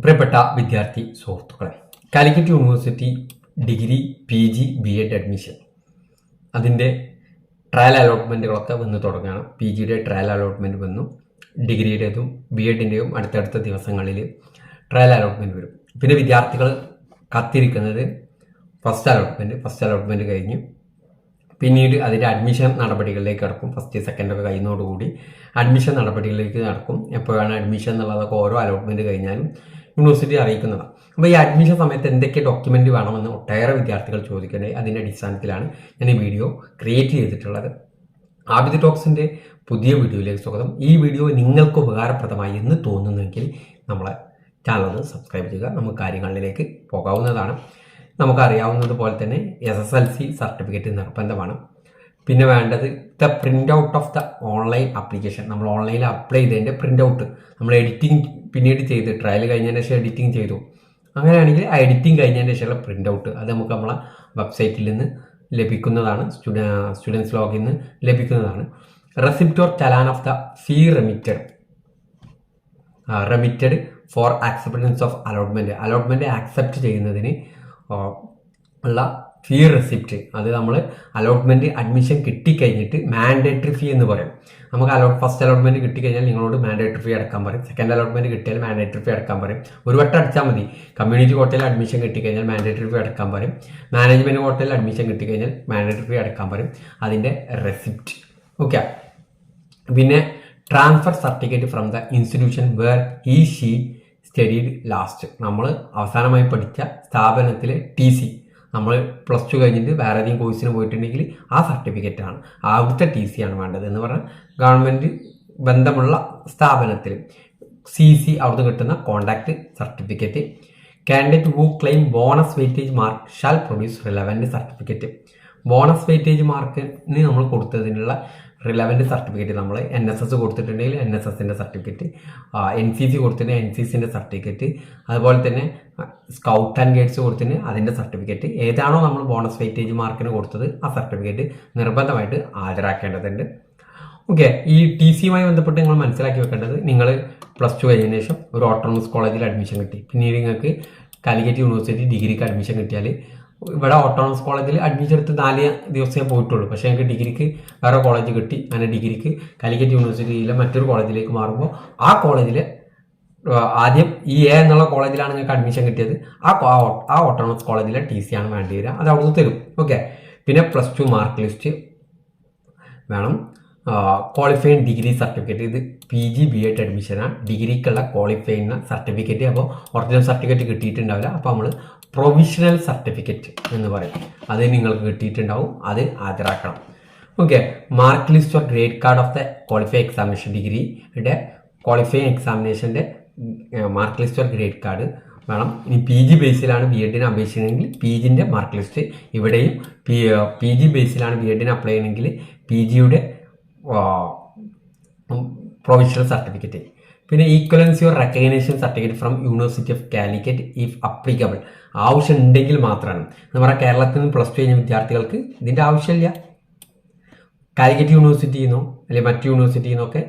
പ്രിയപ്പെട്ട വിദ്യാർത്ഥി സുഹൃത്തുക്കളെ, Calicut university degree PG BEd admission അതിൻ്റെ ട്രയൽ അലോട്ട്മെൻറ്റുകളൊക്കെ വന്ന് തുടങ്ങുകയാണ്. PGയുടെ ട്രയൽ അലോട്ട്മെൻറ്റ് വന്നു, ഡിഗ്രിയുടേതും BEdൻ്റെയും അടുത്തടുത്ത ദിവസങ്ങളിൽ ട്രയൽ അലോട്ട്മെൻറ്റ് വരും. പിന്നെ വിദ്യാർത്ഥികൾ കാത്തിരിക്കുന്നത് ഫസ്റ്റ് അലോട്ട്മെൻറ്റ് കഴിഞ്ഞ് പിന്നീട് അതിൻ്റെ അഡ്മിഷൻ നടപടികളിലേക്ക് കടക്കും. ഫസ്റ്റ് സെക്കൻഡൊക്കെ കഴിയുന്നതോടുകൂടി അഡ്മിഷൻ നടപടികളിലേക്ക് നടക്കും. എപ്പോഴാണ് അഡ്മിഷൻ എന്നുള്ളതൊക്കെ ഓരോ അലോട്ട്മെൻറ്റ് കഴിഞ്ഞാലും യൂണിവേഴ്സിറ്റി അറിയിക്കുന്നതാണ്. അപ്പോൾ ഈ അഡ്മിഷൻ സമയത്ത് എന്തൊക്കെ ഡോക്യുമെൻ്റ് വേണമെന്ന് ഒട്ടേറെ വിദ്യാർത്ഥികൾ ചോദിക്കേണ്ടത്, അതിൻ്റെ അടിസ്ഥാനത്തിലാണ് ഞാൻ ഈ വീഡിയോ ക്രിയേറ്റ് ചെയ്തിട്ടുള്ളത്. ആബിദ് ടോക്സിൻ്റെ പുതിയ വീഡിയോയിലേക്ക് സ്വാഗതം. ഈ വീഡിയോ നിങ്ങൾക്ക് ഉപകാരപ്രദമായി എന്ന് തോന്നുന്നെങ്കിൽ നമ്മളെ ചാനൽ ഒന്ന് സബ്സ്ക്രൈബ് ചെയ്യുക. നമുക്ക് കാര്യങ്ങളിലേക്ക് പോകാവുന്നതാണ്. നമുക്കറിയാവുന്നതുപോലെ തന്നെ SSLC സർട്ടിഫിക്കറ്റ് നിർബന്ധമാണ്. പിന്നെ വേണ്ടത് the print out of the online application. നമ്മൾ ഓൺലൈനിൽ അപ്ലൈ ചെയ്തതിൻ്റെ പ്രിൻ്റ് ഔട്ട്, നമ്മൾ എഡിറ്റിംഗ് പിന്നീട് ചെയ്ത് ട്രയൽ കഴിഞ്ഞതിന് ശേഷം എഡിറ്റിംഗ് ചെയ്തു, അങ്ങനെയാണെങ്കിൽ ആ എഡിറ്റിംഗ് കഴിഞ്ഞതിന് ശേഷമുള്ള പ്രിൻ്റ് ഔട്ട് അത് നമുക്ക് നമ്മളെ വെബ്സൈറ്റിൽ നിന്ന് ലഭിക്കുന്നതാണ്. സ്റ്റുഡൻസ് ലോഗിൽ നിന്ന് ലഭിക്കുന്നതാണ്. Receipt or challan of the fee remitted for acceptance of allotment accept ചെയ്യുന്നതിന് ഉള്ള ഫീ റെസിപ്റ്റ്, അത് നമ്മൾ അലോട്ട്മെൻറ്റ് അഡ്മിഷൻ കിട്ടിക്കഴിഞ്ഞിട്ട് മാൻഡേറ്ററി ഫീ എന്ന് പറയും. നമുക്ക് ഫസ്റ്റ് അലോട്ട്മെൻറ്റ് കിട്ടിക്കഴിഞ്ഞാൽ നിങ്ങളോട് മാൻഡേറ്ററി ഫീ അടക്കാൻ പറയും. സെക്കൻഡ് അലോട്ട്മെൻറ്റ് കിട്ടിയാൽ മാൻഡേറ്ററി ഫീ അടക്കാൻ പറയും. ഒരു വട്ടം അടച്ചാൽ മതി. കമ്മ്യൂണിറ്റി കോട്ടയിൽ അഡ്മിഷൻ കിട്ടിക്കഴിഞ്ഞാൽ മാൻഡേറ്ററി ഫീ അടക്കാൻ പറയും. മാനേജ്മെൻറ്റ് കോട്ടയിൽ അഡ്മിഷൻ കിട്ടിക്കഴിഞ്ഞാൽ മാൻഡേറ്ററി ഫീ അടക്കാൻ പറയും. അതിൻ്റെ റെസിപ്റ്റ്. ഓക്കെ. പിന്നെ transfer certificate from the institution where she studied last. നമ്മൾ അവസാനമായി പഠിച്ച സ്ഥാപനത്തിലെ TC, നമ്മൾ +2 കഴിഞ്ഞിട്ട് വേറെ ഏതെങ്കിലും കോഴ്സിന് പോയിട്ടുണ്ടെങ്കിൽ ആ സർട്ടിഫിക്കറ്റാണ്, അവിടുത്തെ TC ആണ് വേണ്ടത് എന്ന് പറഞ്ഞാൽ ഗവൺമെൻറ് ബന്ധമുള്ള സ്ഥാപനത്തിൽ CC അവിടുന്ന് കിട്ടുന്ന contact certificate. Candidate who claim bonus weightage mark shall produce relevant certificate. Bonus weightage മാർക്കിന് നമ്മൾ കൊടുത്തതിനുള്ള റിലവൻറ്റ് സർട്ടിഫിക്കറ്റ്, നമ്മൾ NSS കൊടുത്തിട്ടുണ്ടെങ്കിൽ NSSൻ്റെ സർട്ടിഫിക്കറ്റ്, NCC കൊടുത്തിട്ടുണ്ടെങ്കിൽ NCCൻ്റെ സർട്ടിഫിക്കറ്റ്, അതുപോലെ തന്നെ സ്കൗട്ട് ആൻഡ് ഗൈഡ്സ് കൊടുത്തിന് അതിൻ്റെ സർട്ടിഫിക്കറ്റ്. ഏതാണോ നമ്മൾ ബോണസ് വെയിറ്റേജ് മാർക്കിന് കൊടുത്തത് ആ സർട്ടിഫിക്കറ്റ് നിർബന്ധമായിട്ട് ഹാജരാക്കേണ്ടതുണ്ട്. ഓക്കെ. ഈ TCയുമായി ബന്ധപ്പെട്ട് നിങ്ങൾ മനസ്സിലാക്കി വെക്കേണ്ടത്, നിങ്ങൾ +2 കഴിഞ്ഞതിന് ശേഷം ഒരു ഓട്ടോണമസ് കോളേജിൽ അഡ്മിഷൻ കിട്ടി, പിന്നീട് നിങ്ങൾക്ക് കാലിക്കറ്റ് യൂണിവേഴ്സിറ്റി ഡിഗ്രിക്ക് അഡ്മിഷൻ കിട്ടിയാൽ, ഇവിടെ ഓട്ടോണമസ് കോളേജിൽ അഡ്മിഷൻ എടുത്ത് 4 ദിവസമേ പോയിട്ടുള്ളൂ, പക്ഷേ എനിക്ക് ഡിഗ്രിക്ക് വേറെ കോളേജ് കിട്ടി. അങ്ങനെ ഡിഗ്രിക്ക് കാലിക്കറ്റ് യൂണിവേഴ്സിറ്റിയിലെ മറ്റൊരു കോളേജിലേക്ക് മാറുമ്പോൾ ആ കോളേജിൽ ആദ്യം ഈ A എന്നുള്ള കോളേജിലാണ് നിങ്ങൾക്ക് അഡ്മിഷൻ കിട്ടിയത്, ആ ഓട്ടോണമസ് കോളേജിലെ TC ആണ് വേണ്ടി വരിക, അത് അവിടുന്ന് തരും. ഓക്കെ. പിന്നെ +2 മാർക്ക് ലിസ്റ്റ് വേണം. ക്വാളിഫൈഡ് ഡിഗ്രി സർട്ടിഫിക്കറ്റ്, ഇത് PG BEd അഡ്മിഷനാണ്. ഡിഗ്രിക്കുള്ള ക്വാളിഫൈഡ് സർട്ടിഫിക്കറ്റ്. അപ്പോൾ ഒറിജിനൽ സർട്ടിഫിക്കറ്റ് കിട്ടിയിട്ടുണ്ടാവില്ല, അപ്പോൾ നമ്മൾ പ്രൊവിഷണൽ സർട്ടിഫിക്കറ്റ് എന്ന് പറയും, അത് നിങ്ങൾക്ക് കിട്ടിയിട്ടുണ്ടാവും, അത് ഹാജരാക്കണം. Okay. Mark list or grade card of the qualify examination, ഡിഗ്രിയുടെ ക്വാളിഫൈങ് എക്സാമിനേഷൻ്റെ mark list or grade card വേണം. ഇനി PG ബേസിലാണ് BEdന് അപേക്ഷിക്കണമെങ്കിൽ PGൻ്റെ മാർക്ക് ലിസ്റ്റ്, ഇവിടെയും PG ബേസിലാണ് BEdന് അപ്ലൈ ചെയ്യണമെങ്കിൽ PGയുടെ പ്രൊവിഷണൽ സർട്ടിഫിക്കറ്റ്. പിന്നെ equivalency or recognition certificate from university of Calicut if applicable. ആവശ്യം ഉണ്ടെങ്കിൽ മാത്രമാണ്. എന്ന് പറഞ്ഞാൽ കേരളത്തിൽ നിന്ന് +2 കഴിഞ്ഞ വിദ്യാർത്ഥികൾക്ക് ഇതിൻ്റെ ആവശ്യമില്ല. കാലിക്കറ്റ് യൂണിവേഴ്സിറ്റിയിൽ നിന്നോ അല്ലെങ്കിൽ മറ്റു യൂണിവേഴ്സിറ്റിയിൽ നിന്നൊക്കെ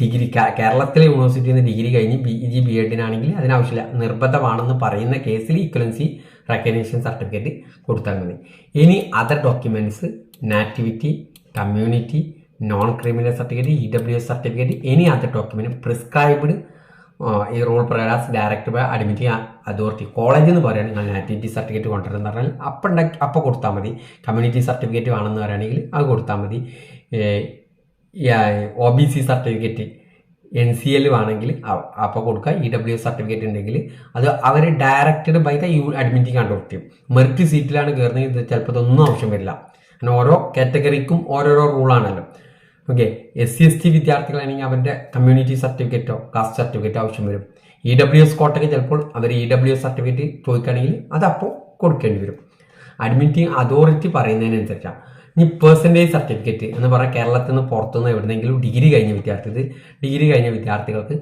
ഡിഗ്രി, കേരളത്തിലെ യൂണിവേഴ്സിറ്റിയിൽ നിന്ന് ഡിഗ്രി കഴിഞ്ഞ് PG BEdനാണെങ്കിൽ അതിനാവശ്യമില്ല. നിർബന്ധമാണെന്ന് പറയുന്ന കേസിൽ ഈക്വലൻസി റെക്കഗ്നേഷൻ സർട്ടിഫിക്കറ്റ് കൊടുത്താൽ മതി. ഇനി other documents, nativity, community, non criminal certificate, EWS certificate, any other document prescribed ഈ റൂൾ പ്രകാരം ഡയറക്റ്റ് ബൈ അഡ്മിറ്റിംഗ് അതോറിറ്റി. കോളേജിൽ നിന്ന് പറയുകയാണെങ്കിൽ നിങ്ങൾ നാറ്റിവിറ്റി സർട്ടിഫിക്കറ്റ് കൊണ്ടുവരുന്ന പറഞ്ഞാൽ അപ്പോൾ കൊടുത്താൽ മതി. കമ്മ്യൂണിറ്റി സർട്ടിഫിക്കറ്റ് വേണമെന്ന് പറയുകയാണെങ്കിൽ അത് കൊടുത്താൽ മതി. OBC സർട്ടിഫിക്കറ്റ് NCL വേണമെങ്കിൽ അപ്പോൾ കൊടുക്കുക. EWS സർട്ടിഫിക്കറ്റ് ഉണ്ടെങ്കിൽ അത് അവർ directed by the admitting authority. Merit സീറ്റിലാണ് കയറുന്നത്, ചിലപ്പോൾ ഇതൊന്നും ആവശ്യം വരില്ല. അങ്ങനെ ഓരോ കാറ്റഗറിക്കും ഓരോരോ റൂളാണല്ലോ. ഓക്കെ. SC ST വിദ്യാർത്ഥികളാണെങ്കിൽ അവരുടെ കമ്മ്യൂണിറ്റി സർട്ടിഫിക്കറ്റോ കാസ്റ്റ് സർട്ടിഫിക്കറ്റോ ആവശ്യം വരും. EWS കോട്ടയ്ക്ക് ചിലപ്പോൾ അവർ EWS സർട്ടിഫിക്കറ്റ് ചോദിക്കുകയാണെങ്കിൽ അതപ്പോൾ കൊടുക്കേണ്ടി വരും. അഡ്മിറ്റിംഗ് അതോറിറ്റി പറയുന്നതിനനുസരിച്ചാണ്. ഇനി പെർസെൻറ്റേജ് സർട്ടിഫിക്കറ്റ് എന്ന് പറഞ്ഞാൽ കേരളത്തിൽ നിന്ന് പുറത്തുനിന്ന് എവിടെയെങ്കിലും ഡിഗ്രി കഴിഞ്ഞ വിദ്യാർത്ഥികൾക്ക്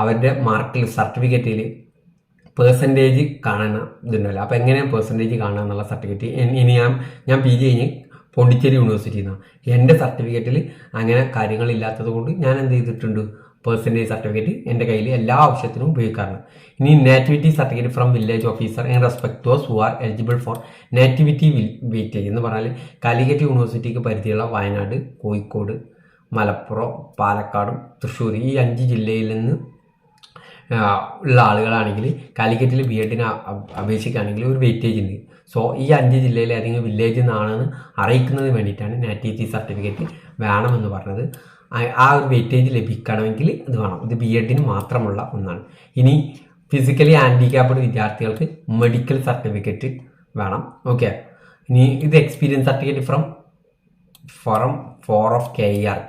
അവരുടെ മാർക്കിൽ സർട്ടിഫിക്കറ്റിൽ പെർസെൻറ്റേജ് കാണാൻ ഇതുണ്ടല്ലോ. അപ്പോൾ എങ്ങനെയാണ് പെർസെൻറ്റേജ് കാണുക എന്നുള്ള സർട്ടിഫിക്കറ്റ്. ഇനി ഞാൻ PG കഴിഞ്ഞ് പോണ്ടിച്ചേരി യൂണിവേഴ്സിറ്റിയിൽ നിന്നാണ്. എൻ്റെ സർട്ടിഫിക്കറ്റിൽ അങ്ങനെ കാര്യങ്ങളില്ലാത്തത് കൊണ്ട് ഞാൻ എന്ത് ചെയ്തിട്ടുണ്ട്, പെർസെൻറ്റേജ് സർട്ടിഫിക്കറ്റ് എൻ്റെ കയ്യിൽ എല്ലാ ആവശ്യത്തിനും ഉപയോഗിക്കാറുണ്ട്. ഇനി nativity certificate from village officer in respect to who are eligible for nativity weightage എന്ന് പറഞ്ഞാൽ കാലിക്കറ്റ് യൂണിവേഴ്സിറ്റിക്ക് പരിധിയുള്ള വയനാട്, കോഴിക്കോട്, മലപ്പുറം, പാലക്കാട്, തൃശ്ശൂർ ഈ 5 ജില്ലയിൽ നിന്ന് ഉള്ള ആളുകളാണെങ്കിൽ കാലിക്കറ്റിൽ ബി എഡിന് അപേക്ഷിക്കുകയാണെങ്കിൽ ഒരു വെയിറ്റേജ് ഉണ്ട്. സോ ഈ 5 ജില്ലയിലെ ഏതെങ്കിലും വില്ലേജിൽ നിന്നാണെന്ന് അറിയിക്കുന്നതിന് വേണ്ടിയിട്ടാണ് നാറ്റിവിറ്റി സർട്ടിഫിക്കറ്റ് വേണമെന്ന് പറഞ്ഞത്. ആ ഒരു വെയിറ്റേജ് ലഭിക്കണമെങ്കിൽ ഇത് വേണം. ഇത് ബി എഡിന് മാത്രമുള്ള ഒന്നാണ്. ഇനി ഫിസിക്കലി ഹാൻഡിക്യാപ്ഡ് വിദ്യാർത്ഥികൾക്ക് മെഡിക്കൽ സർട്ടിഫിക്കറ്റ് വേണം. ഓക്കെ. ഇനി ഇത് experience certificate from 4 of KER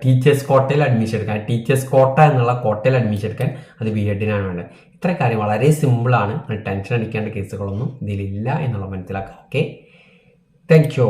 teachers കോട്ടയിൽ അഡ്മിഷൻ എടുക്കാൻ, ടീച്ചേഴ്സ് കോട്ട എന്നുള്ള കോട്ടയിൽ അഡ്മിഷൻ എടുക്കാൻ അത് ബി എഡിനാണ് വേണ്ടത്. ഇത്ര കാര്യം വളരെ സിമ്പിളാണ്. ടെൻഷൻ അടിക്കേണ്ട കേസുകളൊന്നും ഇതിലില്ല എന്നുള്ള മനസ്സിലാക്കാം. Okay, thank you.